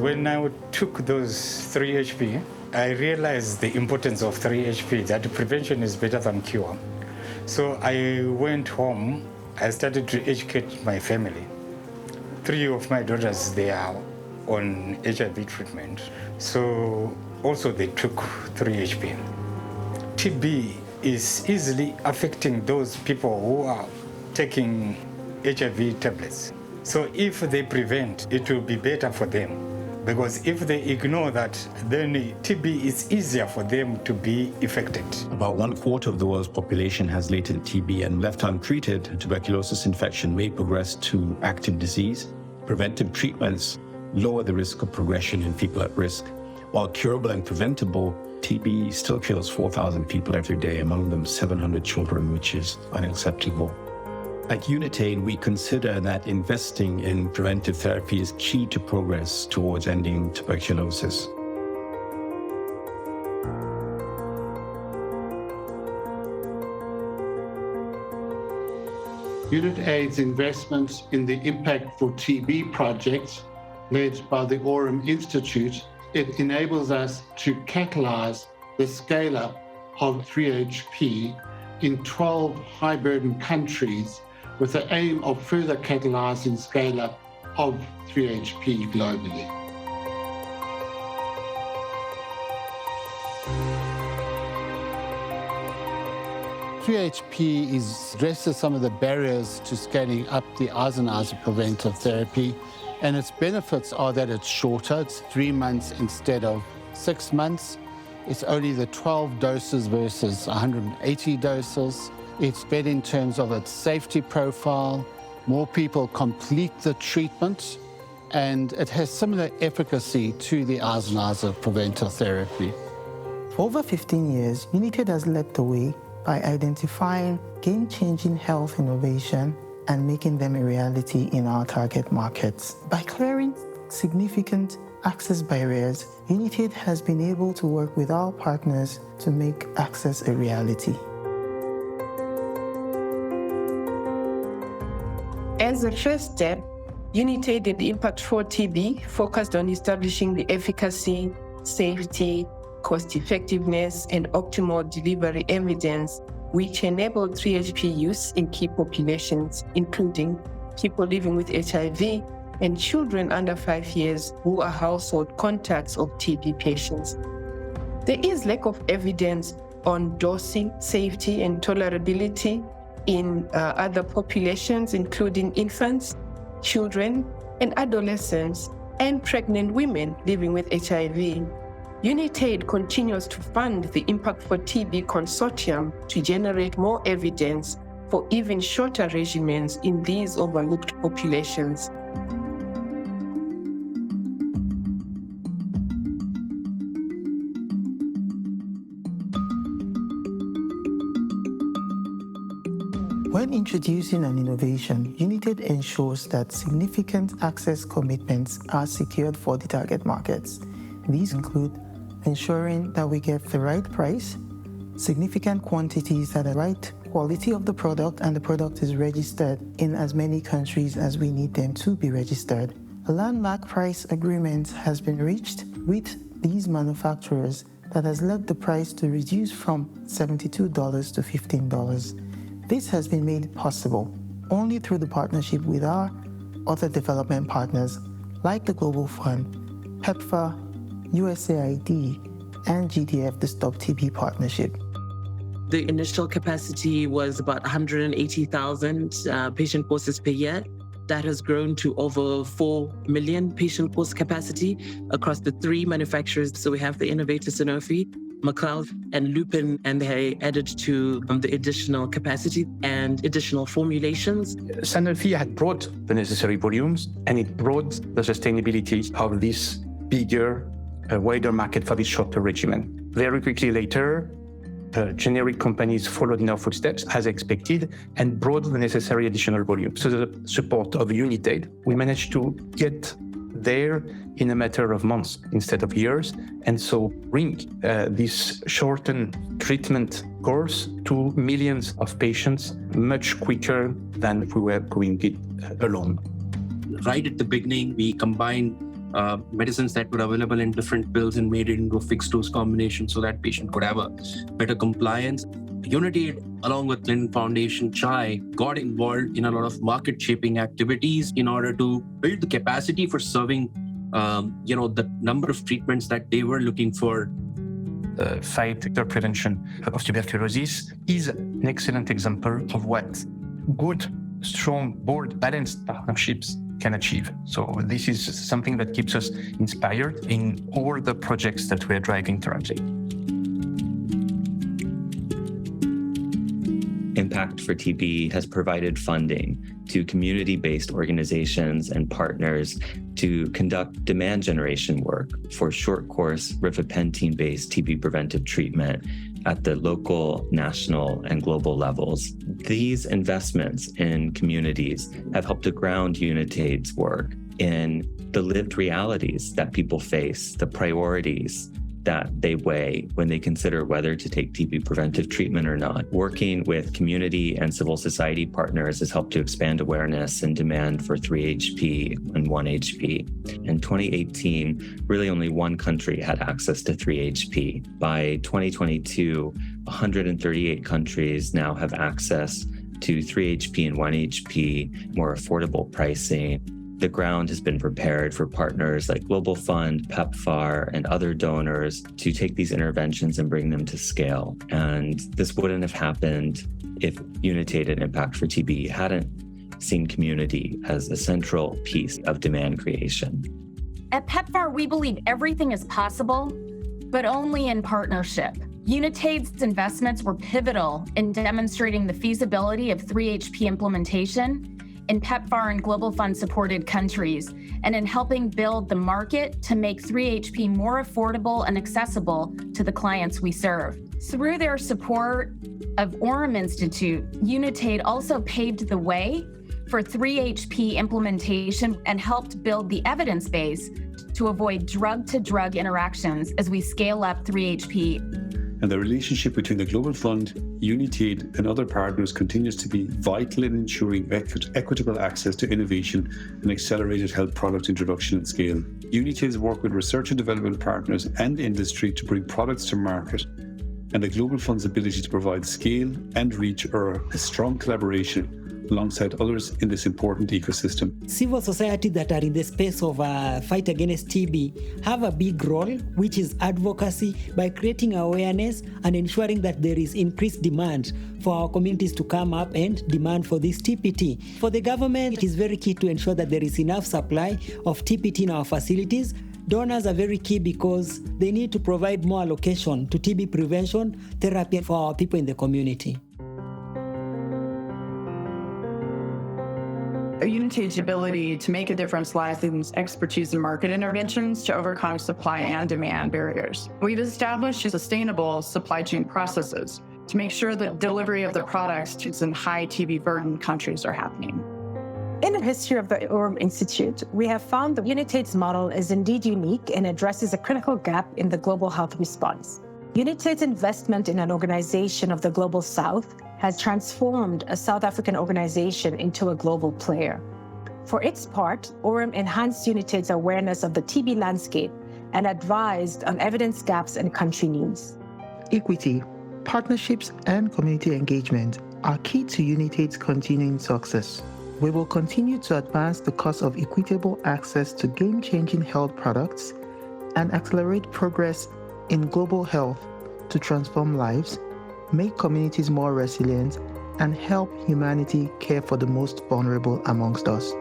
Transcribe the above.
When I took those 3HP, I realized the importance of 3HP, that prevention is better than cure. So I went home, I started to educate my family. 3 of my daughters, they are on HIV treatment. So also they took 3HP. TB is easily affecting those people who are taking HIV tablets. So if they prevent, it will be better for them. Because if they ignore that, then TB is easier for them to be affected. About 1/4 of the world's population has latent TB, and left untreated, tuberculosis infection may progress to active disease. Preventive treatments lower the risk of progression in people at risk. While curable and preventable, TB still kills 4,000 people every day, among them 700 children, which is unacceptable. At Unitaid, we consider that investing in preventive therapy is key to progress towards ending tuberculosis. Unitaid's investment in the IMPAACT4TB project, led by the Aurum Institute, it enables us to catalyse the scale-up of 3HP in 12 high-burden countries, with the aim of further catalysing scale-up of 3HP globally. HP addresses some of the barriers to scaling up the Eisenhower preventive therapy, and its benefits are that it's shorter, it's 3 months instead of 6 months. It's only the 12 doses versus 180 doses. It's better in terms of its safety profile. More people complete the treatment, and it has similar efficacy to the Eisenhower preventive therapy. For over 15 years, Unitaid has led the way by identifying game-changing health innovation and making them a reality in our target markets. By clearing significant access barriers, Unitaid has been able to work with our partners to make access a reality. As a first step, Unitaid and IMPAACT4TB focused on establishing the efficacy, safety, cost-effectiveness, and optimal delivery evidence which enabled 3HP use in key populations, including people living with HIV and children under 5 years who are household contacts of TB patients. There is lack of evidence on dosing, safety, and tolerability in other populations, including infants, children, and adolescents, and pregnant women living with HIV. Unitaid continues to fund the IMPAACT4TB Consortium to generate more evidence for even shorter regimens in these overlooked populations. When introducing an innovation, Unitaid ensures that significant access commitments are secured for the target markets. These include ensuring that we get the right price, significant quantities at the right quality of the product, and the product is registered in as many countries as we need them to be registered. A landmark price agreement has been reached with these manufacturers that has led the price to reduce from $72 to $15. This has been made possible only through the partnership with our other development partners like the Global Fund, PEPFAR, USAID, and GDF, the Stop TB Partnership. The initial capacity was about 180,000 patient courses per year. That has grown to over 4 million patient course capacity across the 3 manufacturers. So we have the innovator Sanofi, McLeod, and Lupin, and they added to the additional capacity and additional formulations. Sanofi had brought the necessary volumes, and it brought the sustainability of this bigger, wider market for this shorter regimen. Very quickly later, generic companies followed in our footsteps as expected and brought the necessary additional volume. So the support of Unitaid, we managed to get there in a matter of months instead of years, and so bring this shortened treatment course to millions of patients much quicker than if we were going it alone. Right at the beginning, we combined medicines that were available in different pills and made it into a fixed dose combination so that patient could have a better compliance. Unitaid, along with Clinton Foundation Chai, got involved in a lot of market shaping activities in order to build the capacity for serving the number of treatments that they were looking for. The fight for prevention of tuberculosis is an excellent example of what good, strong, bold, balanced partnerships can achieve. So this is something that keeps us inspired in all the projects that we are driving currently. IMPAACT4TB has provided funding to community-based organizations and partners to conduct demand generation work for short-course rifapentine-based TB preventive treatment at the local, national, and global levels. These investments in communities have helped to ground Unitaid's work in the lived realities that people face, the priorities that they weigh when they consider whether to take TB preventive treatment or not. Working with community and civil society partners has helped to expand awareness and demand for 3-HP and 1-HP. In 2018, really only one country had access to 3-HP. By 2022, 138 countries now have access to 3-HP and 1-HP, more affordable pricing. The ground has been prepared for partners like Global Fund, PEPFAR, and other donors to take these interventions and bring them to scale. And this wouldn't have happened if Unitaid and IMPAACT4TB hadn't seen community as a central piece of demand creation. At PEPFAR, we believe everything is possible, but only in partnership. Unitaid's investments were pivotal in demonstrating the feasibility of 3-HP implementation in PEPFAR and Global Fund supported countries, and in helping build the market to make 3-HP more affordable and accessible to the clients we serve. Through their support of Orem Institute, Unitaid also paved the way for 3-HP implementation and helped build the evidence base to avoid drug-to-drug interactions as we scale up 3-HP. And the relationship between the Global Fund, Unitaid, and other partners continues to be vital in ensuring equitable access to innovation and accelerated health product introduction and scale. Unitaid's work with research and development partners and industry to bring products to market, and the Global Fund's ability to provide scale and reach are a strong collaboration alongside others in this important ecosystem. Civil society that are in the space of fight against TB have a big role, which is advocacy, by creating awareness and ensuring that there is increased demand for our communities to come up and demand for this TPT. For the government, it is very key to ensure that there is enough supply of TPT in our facilities. Donors are very key because they need to provide more allocation to TB prevention therapy for our people in the community. Unitaid's ability to make a difference lies in its expertise in market interventions to overcome supply and demand barriers. We've established sustainable supply chain processes to make sure that delivery of the products to in high TB burden countries are happening. In the history of the Orem Institute, we have found that Unitaid's model is indeed unique and addresses a critical gap in the global health response. Unitaid's investment in an organization of the Global South has transformed a South African organization into a global player. For its part, Orem enhanced Unitaid's awareness of the TB landscape and advised on evidence gaps and country needs. Equity, partnerships, and community engagement are key to Unitaid's continuing success. We will continue to advance the cause of equitable access to game-changing health products and accelerate progress in global health to transform lives, make communities more resilient, and help humanity care for the most vulnerable amongst us.